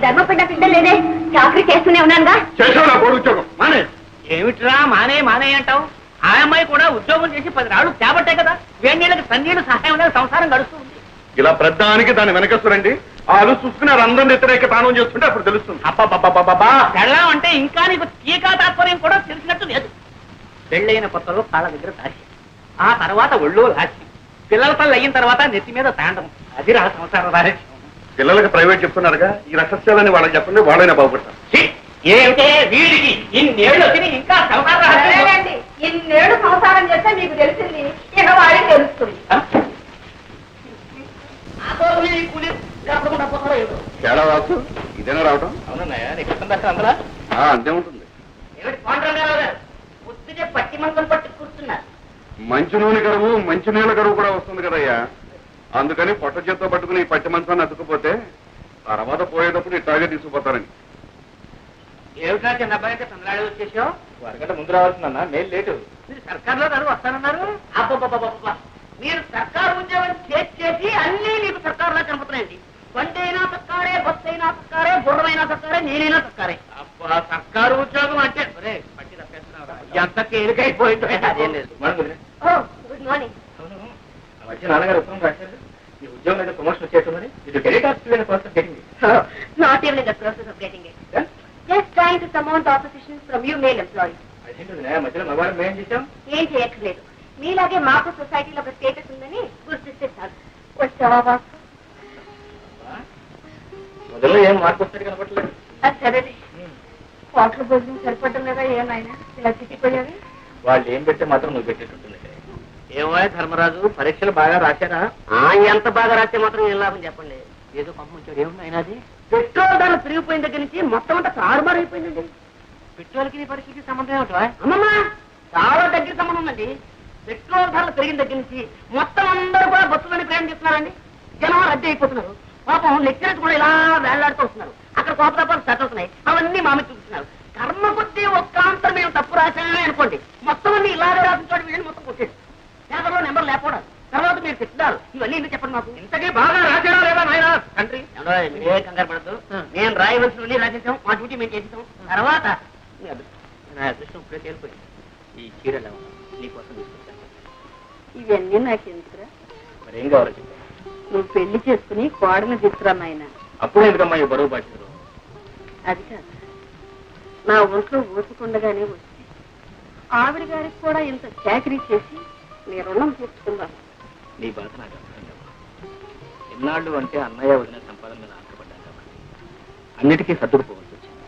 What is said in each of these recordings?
ధర్మపడ్డ బిడ్డ లేదే, చాకరీ చేస్తూనే ఉన్నానుగా. ఉద్యోగం మానే. ఏమిట్రా మానే మానే అంటావు? ఆ అమ్మాయి కూడా ఉద్యోగం చేసి 10 రాళ్ళు చేపట్టే కదా, వేణీళ్ళకి సన్నీళ్ళు సహాయం అనేది సంసారం గడుస్తుంది. ఇలా ప్రధానికి దాన్ని వెనకస్తురండి. వాళ్ళు చూసుకున్నారు అందరం వ్యతిరేక తానం చేస్తుంటే అప్పుడు తెలుస్తుంది. అబ్బా పెళ్ళం అంటే ఇంకా నీకు టీకా తాత్పర్యం కూడా తెలిసినట్టు లేదు. పెళ్ళైన కొత్తలో కాళ్ళ దగ్గర తాసి, ఆ తర్వాత ఒళ్ళో లాసి, పిల్లల పళ్ళు అయిన తర్వాత నెత్తి మీద తాండం. అది రా సంసార రహస్యం. పిల్లలకి ప్రైవేట్ చెప్తున్నారుగా, ఈ రహస్యాలని వాళ్ళకి చెప్పండి, వాళ్ళైనా బాగుపడతారు. ఏమిటే వీడికి ఇన్నేళ్ళు వచ్చి ఇంకా సంసార రహస్యం. ఇన్నేళ్ళు సంసారం చేస్తే మీకు తెలిసింది, ఇక వాడికి తెలుస్తుంది. తేడా వాసు ఇదేనా రావటం? అవునన్నాయా, నీకు అందరా అంతే ఉంటుంది. పట్టి మంచం పట్టి కూర్చున్నారు. మంచి నూనె కరువు, మంచి నీళ్ళ కరువు కూడా వస్తుంది కదయ్యా. అందుకని పొట్ట చేత్తో పట్టుకుని ఈ పట్టి మంచాన్ని అతుక్కుపోతే తర్వాత పోయేటప్పుడు ఇట్లాగే తీసుకుపోతారని. ఏమిటా చిన్న అబ్బాయి అంటే తొందరగా వచ్చేసావు? 1 గంట ముందు రావాల్సిందన్నా, మేలు లేటు. మీరు సర్కార్లో గారు వస్తానన్నారు. అబ్బా, మీరు సర్కారు ఉద్యోగం చేసి అన్నీ మీకు సర్కారులా కనపడుతున్నాయండి. వంటైనా సర్కారే, బస్సు అయినా సర్కారే, గుర్రమైనా సర్కారే, నేనైనా సర్కారే. అబ్బా, సర్కారు ఉద్యోగం అంటే పట్టి తప్పేస్తున్నావు. ఎంత తేలికైపోయిందో. అదేం లేదు. Good morning. వచ్చి నాన్నగారు ఉత్తరం రాశారు, ఈ ఉద్యోగం అయితే ప్రమోషన్ వచ్చేస్తుందని. ఇది delete office process getting. Not even in the process of getting it. Just trying to surmount the opposition from you male employees. అదేంటి మధ్యలో మగవాళ్ళం మేం చేశాం? ఏం చేయట్లేదు, మీలాగే మాకు సొసైటీలో ఒక స్టేటస్ ఉందని గుర్తిస్తే చాలు. వచ్చావా బాబు? మొదల్లో ఏం మార్పు వస్తాడు కనపట్లేదు. అది సరేలే, హోటల్ భోజనం సరిపడడం లేదా ఏమైనా ఇలా తిట్టిపోయావి? వాళ్ళు ఏం పెడితే మాత్రం నువ్వు పెట్టేటట్టుంది. ఏమో ధర్మరాజు, పరీక్షలు బాగా రాశారా? ఎంత బాగా రాస్తే మాత్రం ఏం లాభం చెప్పండి. ఏదో పంపించాడు. ఏమున్నాయి అది? పెట్రోల్ ధరలు పెరిగిపోయిన దగ్గర నుంచి మొత్తం అంతా తారుమారు అయిపోయిందండి. పెట్రోల్కి పరీక్షకి సంబంధం ఏమిటో? అమ్మమ్మ, చాలా దగ్గర సంబంధం ఉందండి. పెట్రోల్ ధరలు పెరిగిన దగ్గర నుంచి మొత్తం అందరూ కూడా బస్సులని ప్రయాణం చేస్తున్నారండి. జనం రద్దీ అయిపోతున్నారు. పాపం లెక్చరర్స్ కూడా ఇలా వేళ్లాడుతూ వస్తున్నారు. అక్కడ కోపతాపాలు సెట్ అవుతున్నాయి. అవన్నీ మామూలు చూపిస్తున్నారు. కర్మ కొద్దీ ఒక్క ఆన్సర్ మేము తప్పు రాశామే అనుకోండి, మొత్తం అన్ని ఇలాగే రాసించాడు. వీళ్ళని మొత్తం కొట్టేది. పేపర్లో నెంబర్ లేకపోవడం, తర్వాత మీరు తిట్టారు. ఇవన్నీ ఎందుకు చెప్పండి మాకు? ఇంతకీ బాగా రాశాడా లేదా నాయన తండ్రి? ఏ కంగారు పడద్దు, నేను రాయవలసినవన్నీ రాసేసాం. మా డ్యూటీ మేము చేసేసాం. తర్వాత నా అదృష్టం ఇప్పుడే తేలిపోయింది. ఈ చీరలు నీకోసం తీసుకొచ్చాను. ఇవన్నీ నాకు ఎందుకురా? మరి ఏం కావాలో చెప్పాను. నువ్వు పెళ్లి చేసుకుని కోడని తీసుకురా నాయన. అప్పుడు ఎందుకమ్మా ఈ బరువు బాధ్యతలు? అది కాదు, నా ఒంట్లో ఓసుకుండగానే వచ్చి ఆవిడ గారికి కూడా ఇంత చాకరీ చేసి నీ రుణం తీర్చుకుందాం. నీ బాధ నాకు అర్థం కాదు. ఎన్నాళ్ళు అంటే అన్నయ్య వదిన సంపాదన మీద ఆధారపడ్డాం కాబట్టి అన్నిటికీ సర్దుకుపోవాల్సి వచ్చింది.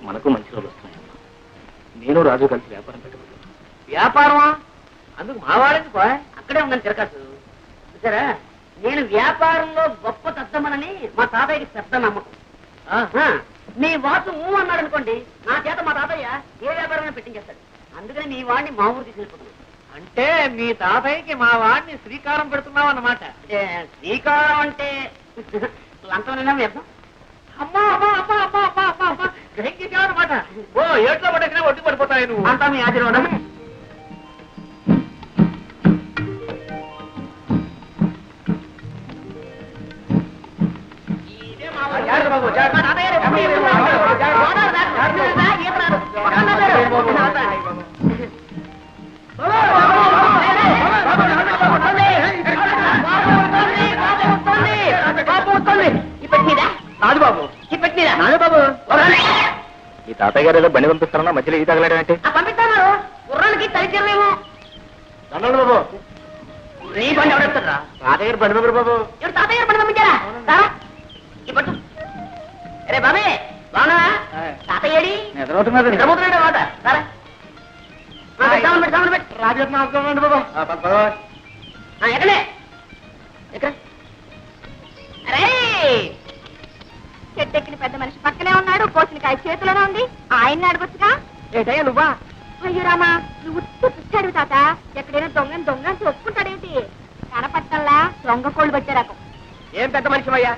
మనకు మంచి రోజులు వస్తున్నాయమ్మా. నేను రాజు కలిసి వ్యాపారం పెట్టబోతున్నాను. వ్యాపారమా? అందుకు మా వాడేందుకు పోయ్? అక్కడే ఉందని తిరగచ్చు. చూసారా, నేను వ్యాపారంలో గొప్ప తద్దమనని మా తాతయ్యకి పెద్ద నమ్మకం. మీ వాసు అన్నాడు అనుకోండి, నా చేత మా తాతయ్య ఏ వ్యాపారమైనా పెట్టించేస్తాడు. అందుకని మీ వాడిని మా ఊరు తీసుకెళ్ళిపోతున్నాను. అంటే మీ తాతయ్యకి మా వాడిని శ్రీకారం పెడుతున్నావు అన్నమాట. శ్రీకారం అంటే లంచమైనా వ్యర్థం. అమ్మా అమ్మా అమ్మా అమ్మా అమ్మా అమ్మా అమ్మా గ్రహించావన్నమాట. ఓ ఏట్లో పడకినా ఒడ్డు పడిపోతాయి నువ్వు. అంతా మీ ఆశీర్వాదం. ఈ తాతయ్య గారు ఏదో బండి పంపిస్తారన్నా, మధ్యలో ఈ తగలడంటే పంపిస్తాను. గుర్రానికి తలిచేమో బాబు. నీ బండి ఎవడెత్తారా? తాతయ్య గారు బండి పంపరు బాబు. ఎవరు తాతయ్య గారు బండి పంపించారా? ఇప్పుడు అరే బాబే బాగున్నా? తాతయ్యడి నిద్రపోతున్నాడు మాట. ఎక్కడే ఎక్కడ? అరే చెట్టెక్కిన పెద్ద మనిషి పక్కనే ఉన్నాడు, కోసిన కాయ చేతిలోనే ఉంది. ఆయన్ని అడగొచ్చుగా. ఏటయ్యా నువ్వా? అయ్యో రామా, నువ్వు చూస్తాడు తాత. ఎక్కడైనా దొంగని ఒప్పుకుంటాడేంటి? కనపట్టల్లా దొంగ కోళ్ళు వచ్చే రకం. ఏం పెద్ద మనిషి అయ్యా?